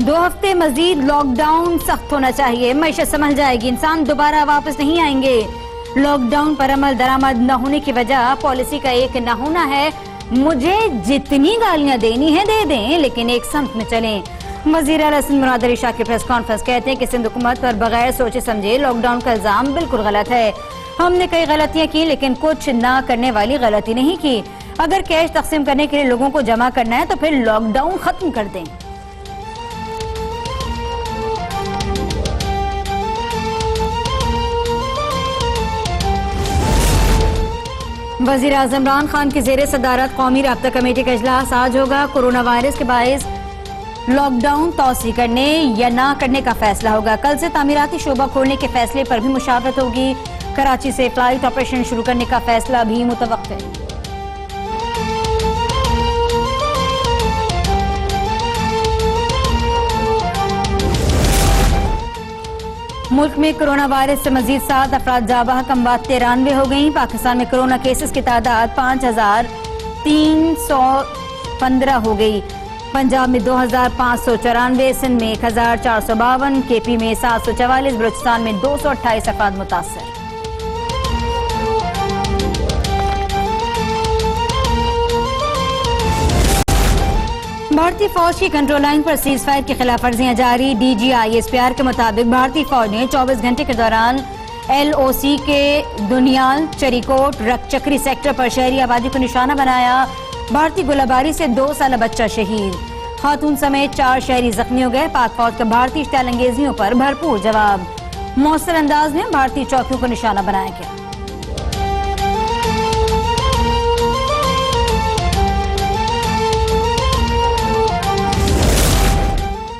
2 ہفتے مزید lock down سخت ہونا چاہیے، معیشت سنبھل جائے گی، انسان دوبارہ واپس نہیں آئیں گے۔ لاک ڈاؤن پر عمل درآمد نہ ہونے کی وجہ پالیسی کا ایک نہ ہونا ہے۔ مجھے جتنی گالیاں دینی ہیں دے دیں، لیکن ایک سمت میں چلیں۔ وزیر اعلیٰ سندھ مراد علی شاہ کی پریس کانفرنس کہتے ہیں کہ سندھ حکومت پر بغیر سوچے سمجھے لاک ڈاؤن کا الزام بالکل غلط ہے۔ ہم نے کئی غلطیاں کی لیکن کچھ نہ کرنے والی غلطی نہیں کی۔ اگر کیش تقسیم کرنے کے لیے لوگوں کو جمع کرنا ہے تو پھر لاک ڈاؤن ختم کر دیں۔ وزیر اعظم عمران خان کی زیر صدارت قومی رابطہ کمیٹی کا اجلاس آج ہوگا۔ کورونا وائرس کے باعث لاک ڈاؤن توسیع کرنے یا نہ کرنے کا فیصلہ ہوگا۔ کل سے تعمیراتی شعبہ کھولنے کے فیصلے پر بھی مشاورت ہوگی۔ کراچی سے فلائٹ آپریشن شروع کرنے کا فیصلہ بھی متوقع ہے۔ ملک میں کرونا وائرس سے مزید 7 افراد جاں بحق، اموات 93 ہو گئیں۔ پاکستان میں کرونا کیسز کی تعداد 5315 ہو گئی۔ پنجاب میں 2594، سندھ میں 1452، کے پی میں 744، بلوچستان میں 228 افراد متاثر۔ بھارتی فوج کی کنٹرول لائن پر سیز فائر کی خلاف ورزیاں جاری۔ D G I S P R کے مطابق بھارتی فوج نے 24 گھنٹے کے دوران ایل او سی کے دنیال، چریکوٹ، رک چکری سیکٹر پر شہری آبادی کو نشانہ بنایا۔ بھارتی گولہ باری سے 2 سالہ بچہ شہید، خاتون سمیت 4 شہری زخمی ہو گئے۔ پاک فوج کا بھارتی اشتعال انگیزیوں پر بھرپور جواب، مؤثر انداز میں بھارتی چوکیوں کو نشانہ بنایا گیا۔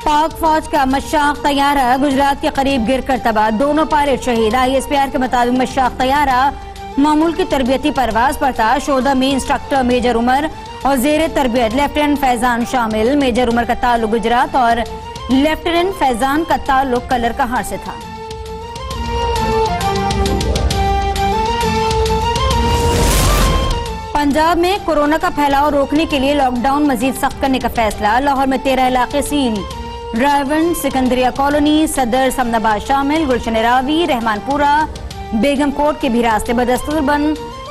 پاک فوج کا مشاق طیارہ گجرات کے قریب گر کر تباہ، دونوں پائلٹ شہید۔ آئی ایس پی آر کے مطابق مشاق طیارہ معمول کی تربیتی پرواز پر تھا۔ شہدا میں انسٹرکٹر میجر عمر اور زیر تربیت لیفٹیننٹ فیضان شامل۔ میجر عمر کا تعلق گجرات اور لیفٹیننٹ فیضان کا تعلق کلر کہاں سے تھا۔ پنجاب میں کورونا کا پھیلاؤ روکنے کے لیے لاک ڈاؤن مزید سخت کرنے کا فیصلہ۔ لاہور میں 13 علاقے سیل، ڈرائیون، سکندریہ کالونی، صدر سمن آباد شامل، گلشن راوی، رحمان پورہ، بیگم کوٹ کے بھی راستے بدستور بند۔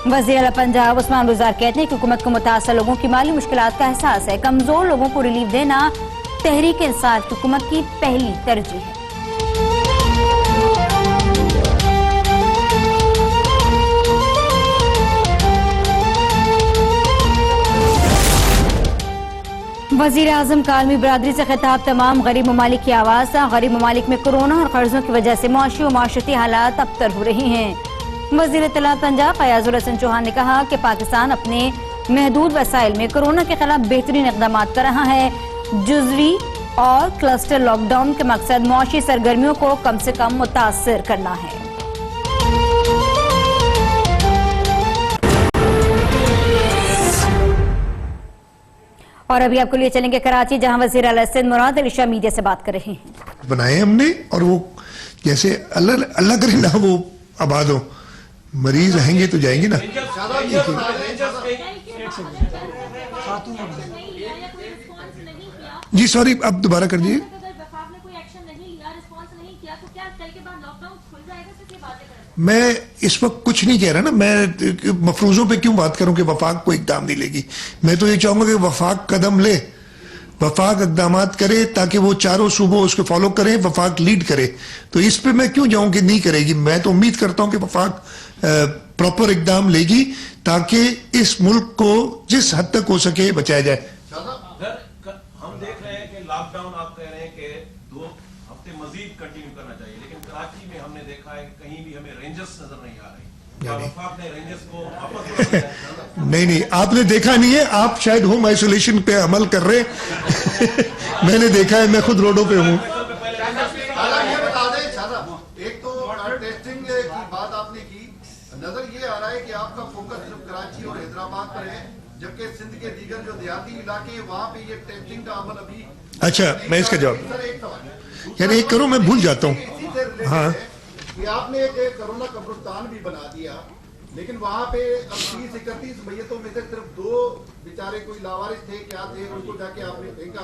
وزیر اعلیٰ پنجاب عثمان گزار کہتے ہیں کہ حکومت کو متاثرہ لوگوں کی مالی مشکلات کا احساس ہے۔ کمزور لوگوں کو ریلیف دینا تحریک انصاف کی حکومت کی پہلی ترجیح ہے۔ وزیر اعظم کا عالمی برادری سے خطاب، تمام غریب ممالک کی آواز۔ غریب ممالک میں کورونا اور قرضوں کی وجہ سے معاشی و معاشرتی حالات ابتر ہو رہے ہیں۔ وزیر اطلاعات پنجاب فیاض الحسن چوہان نے کہا کہ پاکستان اپنے محدود وسائل میں کورونا کے خلاف بہترین اقدامات کر رہا ہے۔ جزوی اور کلسٹر لاک ڈاؤن کے مقصد معاشی سرگرمیوں کو کم سے کم متاثر کرنا ہے۔ اور ابھی آپ کو لیے چلیں گے کراچی، جہاں وزیر اعلیٰ سندھ مراد علی شاہ میڈیا سے بات کر رہے ہیں۔ بنائے ہم نے، اور وہ جیسے اللہ کرے نہ وہ آباد ہو، مریض رہیں گے تو جائیں گے نا۔ جی سوری، آپ دوبارہ کر دیجیے۔ میں اس وقت کچھ نہیں کہہ رہا نا، میں مفروضوں پہ کیوں بات کروں کہ وفاق کوئی اقدام نہیں لے گی۔ میں تو یہ چاہوں گا کہ وفاق قدم لے، وفاق اقدامات کرے تاکہ وہ چاروں صوبوں اس کو فالو کریں، وفاق لیڈ کرے۔ تو اس پہ میں کیوں جاؤں کہ نہیں کرے گی۔ میں تو امید کرتا ہوں کہ وفاق پراپر اقدام لے گی تاکہ اس ملک کو جس حد تک ہو سکے بچایا جائے۔ ہم دیکھ رہے ہیں کہ لاک ڈاؤن آپ کہہ رہے ہیں کہ 2 ہفتے مزید کنٹینیو کرنا چاہیے، لیکن کراچی میں ہم نے دیکھا ہے کہ کہیں بھی ہمیں رینجرز نظر نہیں آ رہی۔ وفاق نے رینجرز کو واپس نہیں، آپ نے دیکھا نہیں ہے، آپ شاید ہوم آئسولیشن پہ عمل کر رہے ہیں۔ میں نے دیکھا ہے، میں خود روڈوں پہ ہوں۔ ایک تو ٹیسٹنگ کی بات آپ نے کی، نظر یہ آ رہا ہے کہ آپ کا فوکس صرف کراچی اور حیدرآباد پر ہے، جبکہ سندھ کے دیگر جو دیہاتی علاقے ہیں وہاں پہ یہ ٹیسٹنگ کا عمل ابھی۔ اچھا، میں اس کا جواب یعنی ایک کروں، میں بھول جاتا ہوں۔ ہاں، کہ آپ نے ایک کرونا قبرستان بھی بنا دیا، لیکن وہاں پہ اب 30-31 میتوں میں سے صرف 2 بیچارے کوئی لاوارث تھے، کیا تھے، ان کو جا کے آپ نے پھینکا۔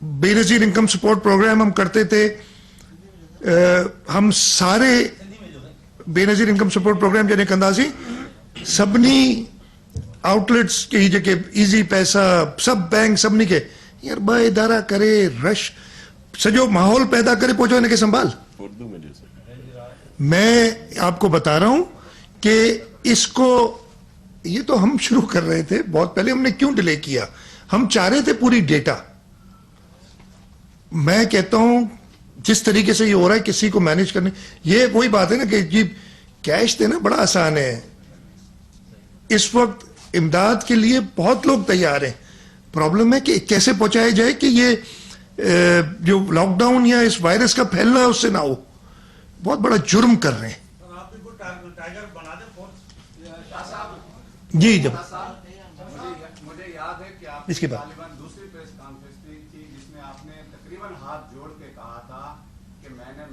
بے نظیر انکم سپورٹ پروگرام ہم کرتے تھے. ہم سارے بے نظیر انکم سپورٹ پروگرام جنہیں کندازی سبنی آؤٹ لیٹس کی جگہ ایزی پیسہ سب بینک سبنی کے یار با ادارہ کرے رش سجو ماحول پیدا کرے پہنچانے کے سنبھال. میں آپ کو بتا رہا ہوں کہ اس کو یہ تو ہم شروع کر رہے تھے بہت پہلے. ہم نے کیوں ڈیلے کیا؟ ہم چاہ رہے تھے پوری ڈیٹا. میں کہتا ہوں جس طریقے سے یہ ہو رہا ہے کسی کو مینج کرنے یہ وہی بات ہے نا کہ جی کیش دینا بڑا آسان ہے. اس وقت امداد کے لیے بہت لوگ تیار ہیں. پرابلم ہے کہ کیسے پہنچایا جائے کہ یہ جو لاک ڈاؤن یا اس وائرس کا پھیلنا ہے اس سے نہ ہو. بہت بڑا جرم کر رہے ہیں. ٹائیگر بنا دیں جی جب مجھے یاد ہے کہ آپ اس کے بعد طالبان دوسری پریس کانفرنس تھی جس میں آپ نے تقریباً ہاتھ جوڑ کے کہا تھا کہ میں نے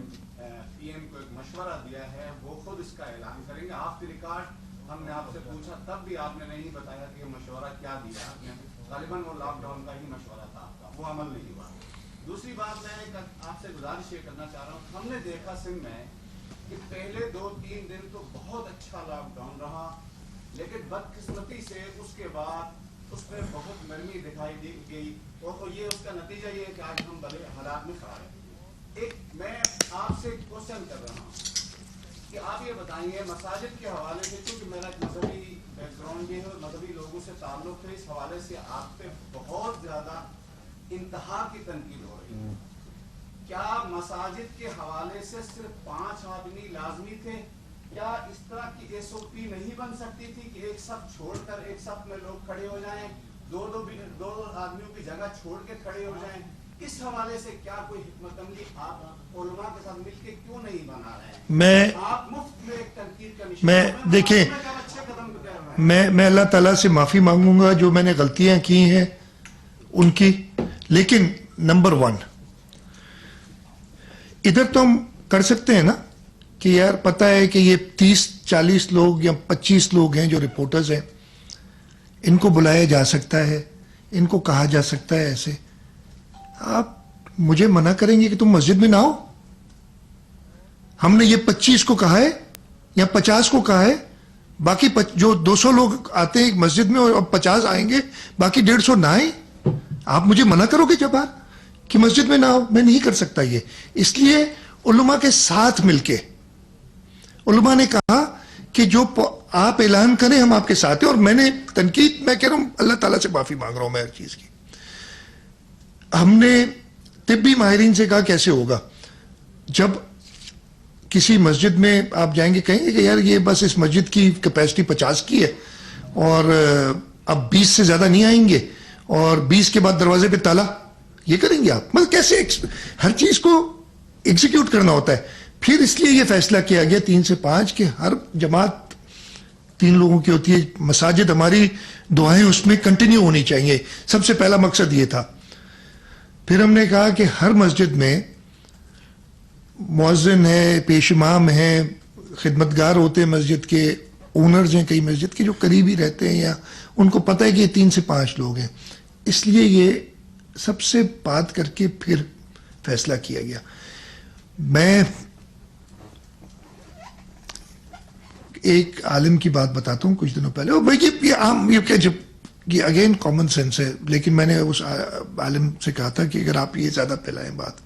پی ایم کو ایک مشورہ دیا ہے وہ خود اس کا اعلان کریں گے. آف دی ریکارڈ ہم نے آپ سے پوچھا تب بھی آپ نے نہیں بتایا کہ یہ مشورہ کیا دیا آپ نے. طالباً وہ لاک ڈاؤن کا ہی مشورہ تھا آپ کا, وہ عمل نہیں ہوا. دوسری بات میں آپ سے گزارش یہ کرنا چاہ رہا ہوں, ہم نے دیکھا سندھ میں کہ پہلے 2-3 دن تو بہت اچھا لاک ڈاؤن رہا, لیکن بدقسمتی سے اس کے بعد اس میں بہت نرمی دکھائی دی گئی اور یہ اس کا نتیجہ یہ ہے کہ آج ہم بڑے حالات میں کھڑے ہیں. ایک میں آپ سے کوشچن کر رہا ہوں کہ آپ یہ بتائیے مساجد کے حوالے سے, کیونکہ میرا مذہبی بیک گراؤنڈ یہ ہے, مذہبی لوگوں سے تعلق ہے, اس حوالے سے آپ پہ بہت زیادہ انتہا کی تنقید ہو رہی ہے. کیا مساجد کے حوالے سے صرف 5 آدمی لازمی تھے؟ کیا اس طرح کی ایس او پی نہیں بن سکتی تھی کہ ایک صف چھوڑ کر ایک صف میں لوگ کھڑے ہو جائیں, دو آدمیوں کی جگہ چھوڑ کے کھڑے ہو جائیں؟ اس حوالے سے کیا کوئی حکمت عملی آپ علماء کے ساتھ مل کے کیوں نہیں بنا رہے ہیں؟ آپ مفت میں ایک تنقید کا نشان دیکھیں میں اللہ تعالیٰ سے معافی مانگوں گا جو میں نے غلطیاں کی ہیں ان کی. لیکن نمبر 1 ادھر تو ہم کر سکتے ہیں نا کہ یار پتہ ہے کہ یہ 30-40 لوگ یا 25 لوگ ہیں جو رپورٹرز ہیں, ان کو بلایا جا سکتا ہے, ان کو کہا جا سکتا ہے ایسے. آپ مجھے منع کریں گے کہ تم مسجد میں نہ آؤ؟ ہم نے یہ 25 کو کہا ہے یا 50 کو کہا ہے, باقی جو 200 لوگ آتے ہیں ایک مسجد میں اور 50 آئیں گے, باقی 150 نہ آئیں. آپ مجھے منع کرو گے جب آپ کہ مسجد میں نہ آؤ؟ میں نہیں کر سکتا یہ. اس لیے علماء کے ساتھ مل کے علماء نے کہا کہ جو آپ اعلان کریں ہم آپ کے ساتھ ہیں. اور میں نے تنقید میں کہہ رہا ہوں اللہ تعالیٰ سے معافی مانگ رہا ہوں میں ہر چیز کی. ہم نے طبی ماہرین سے کہا کیسے ہوگا جب کسی مسجد میں آپ جائیں گے کہیں گے کہ یار یہ بس اس مسجد کی کیپیسٹی 50 کی ہے اور اب 20 سے زیادہ نہیں آئیں گے اور 20 کے بعد دروازے پہ تالا, یہ کریں گے آپ؟ مطلب کیسے ہر چیز کو ایگزیکیوٹ کرنا ہوتا ہے. پھر اس لیے یہ فیصلہ کیا گیا 3 سے 5 کہ ہر جماعت 3 لوگوں کی ہوتی ہے. مساجد ہماری دعائیں اس میں کنٹینیو ہونی چاہیے, سب سے پہلا مقصد یہ تھا. پھر ہم نے کہا کہ ہر مسجد میں مؤذن ہے, پیش امام ہیں, خدمتگار ہوتے ہیں مسجد کے, اونرز ہیں کئی مسجد کے جو قریبی رہتے ہیں یا ان کو پتہ ہے کہ یہ 3 سے 5 لوگ ہیں. اس لیے یہ سب سے بات کر کے پھر فیصلہ کیا گیا. میں ایک عالم کی بات بتاتا ہوں کچھ دنوں پہلے, اور بھائی یہ عام یہ اگین کامن سینس ہے, لیکن میں نے اس عالم سے کہا تھا کہ اگر آپ یہ زیادہ پھیلائیں بات,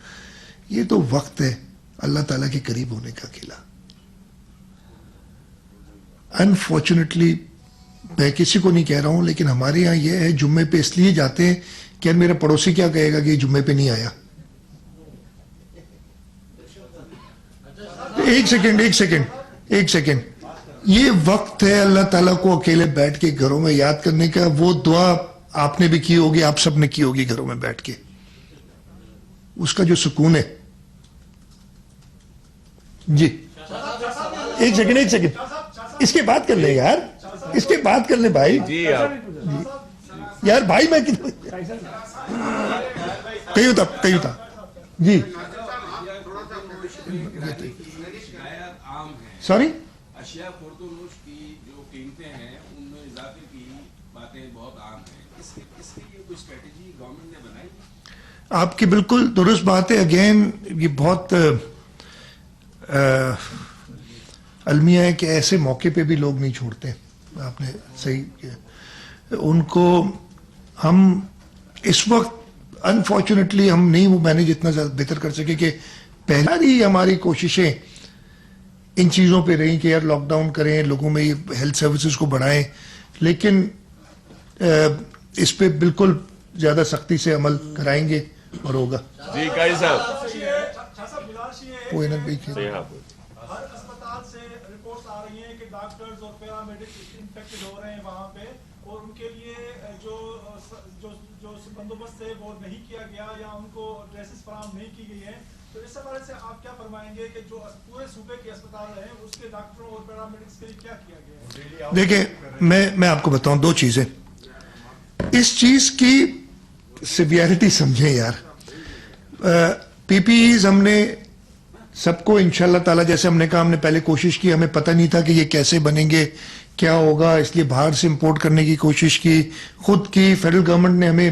یہ تو وقت ہے اللہ تعالیٰ کے قریب ہونے کا کھیلا. انفارچونیٹلی میں کسی کو نہیں کہہ رہا ہوں, لیکن ہمارے یہاں یہ ہے جمعے پہ اس لیے جاتے ہیں کہ میرا پڑوسی کیا کہے گا کہ یہ جمعے پہ نہیں آیا. ایک سیکنڈ یہ وقت ہے اللہ تعالیٰ کو اکیلے بیٹھ کے گھروں میں یاد کرنے کا. وہ دعا آپ نے بھی کی ہوگی, آپ سب نے کی ہوگی گھروں میں بیٹھ کے, اس کا جو سکون ہے. جی ایک سیکنڈ اس کے بات کر لیں یار, اس کے بات کر لیں بھائی. یار بھائی میں کہیں تھا جی سوری اشیاء فورتونوش کی جو قیمتیں ہیں ان میں اضافے کی باتیں بہت عام ہیں. اس کے لیے کوئی اسٹریٹجی گورنمنٹ نے بنائی؟ آپ کی بالکل درست بات ہے. اگین یہ بہت المیہ ہے کہ ایسے موقع پہ بھی لوگ نہیں چھوڑتے. آپ نے صحیح کیا. ان کو ہم اس وقت انفارچونیٹلی ہم نہیں وہ مینیج اتنا زیادہ بہتر کر سکے کہ پہلا ہی ہماری کوششیں ان چیزوں پہ رہیں کہ یار لاک ڈاؤن کریں, لوگوں میں یہ ہیلتھ سروسز کو بڑھائیں, لیکن اس پہ بالکل زیادہ سختی سے عمل کرائیں گے اور ہوگا. جی قاری صاحب وہ انہوں نے بھی ہر اسپتال سے رپورٹس آ رہی ہیں کہ ڈاکٹرز اور پیرامediکس انفیکٹڈ ہو رہے ہیں وہاں پہ, اور ان کے لیے جو بندوبست ہے وہ نہیں کیا گیا یا ان کو ڈریسز فراہم نہیں کی گئی ہیں. تو اس حوالے سے آپ کیا فرمائیں گے کہ جو پورے صوبے کے اسپتال ہیں اس کے ڈاکٹروں اور پیرامediکس کے لیے کیا کیا گیا ہے؟ دیکھیں میں آپ کو بتاؤں دو چیزیں. اس چیز کی سیویرٹی سمجھیں یار. پی پی ایز ہم نے سب کو انشاءاللہ تعالی, جیسے ہم نے کہا, ہم نے پہلے کوشش کی, ہمیں پتہ نہیں تھا کہ یہ کیسے بنیں گے, کیا ہوگا, اس لیے باہر سے امپورٹ کرنے کی کوشش کی, خود کی. فیڈرل گورنمنٹ نے ہمیں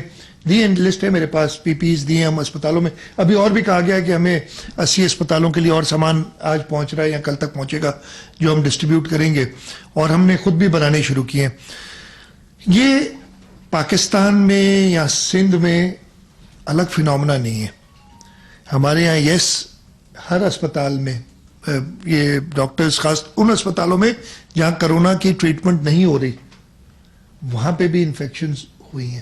دی, لسٹ ہے میرے پاس, پی پی ایز دیے ہم اسپتالوں میں. ابھی اور بھی کہا گیا کہ ہمیں 80 اسپتالوں کے لیے اور سامان آج پہنچ رہا ہے یا کل تک پہنچے گا جو ہم ڈسٹریبیوٹ کریں گے, اور ہم نے خود بھی بنانے شروع کیے. یہ پاکستان میں یا سندھ میں الگ فینومنا نہیں ہے. ہمارے یہاں یس ہر اسپتال میں یہ ڈاکٹرز, خاص ان اسپتالوں میں جہاں کرونا کی ٹریٹمنٹ نہیں ہو رہی, وہاں پہ بھی انفیکشنز ہوئی ہیں.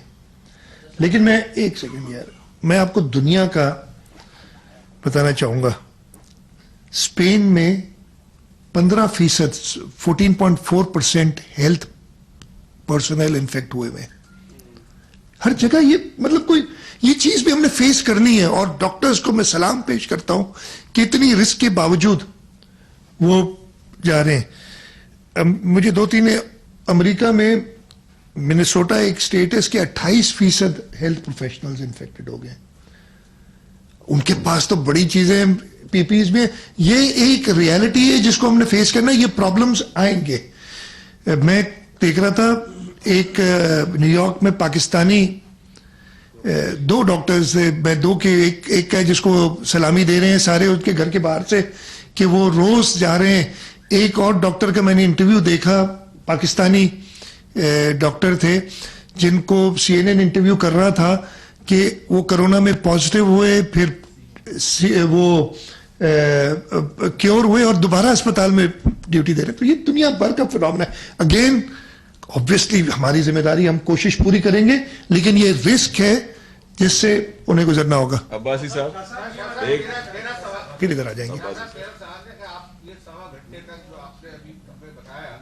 لیکن میں ایک سیکنڈ یار, میں آپ کو دنیا کا بتانا چاہوں گا. اسپین میں 15% 14.4% ہیلتھ پرسنل انفیکٹ ہوئے ہوئے. ہر جگہ یہ مطلب کوئی یہ چیز بھی ہم نے فیس کرنی ہے, اور ڈاکٹرز کو میں سلام پیش کرتا ہوں کہ اتنی رسک کے باوجود وہ جا رہے ہیں. مجھے 2-3 امریکہ میں منیسوٹا ایک اسٹیٹس کے 28% ہیلتھ پروفیشنلز انفیکٹڈ ہو گئے. ان کے پاس تو بڑی چیزیں پی پی ایز میں. یہ ایک ریالٹی ہے جس کو ہم نے فیس کرنا. یہ پرابلمز آئیں گے. میں دیکھ رہا تھا ایک نیو یارک میں پاکستانی 2 ڈاکٹرز تھے, میں 2 کے ایک ہے جس کو سلامی دے رہے ہیں سارے اس کے گھر کے باہر سے کہ وہ روز جا رہے ہیں. ایک اور ڈاکٹر کا میں نے انٹرویو دیکھا, پاکستانی ڈاکٹر تھے جن کو CNN انٹرویو کر رہا تھا کہ وہ کرونا میں پازیٹیو ہوئے, پھر وہ کیور ہوئے اور دوبارہ اسپتال میں ڈیوٹی دے رہے. تو یہ دنیا بھر کا فنومنا ہے. اگین obviously ہماری ذمہ داری, ہم کوشش پوری کریں گے, لیکن یہ رسک ہے جس سے انہیں گزرنا ہوگا. عباسی صاحب ایک پھر ادھر آ جائیں گے. آپ یہ 1.25 گھنٹے تک جو آپ نے ابھی بتایا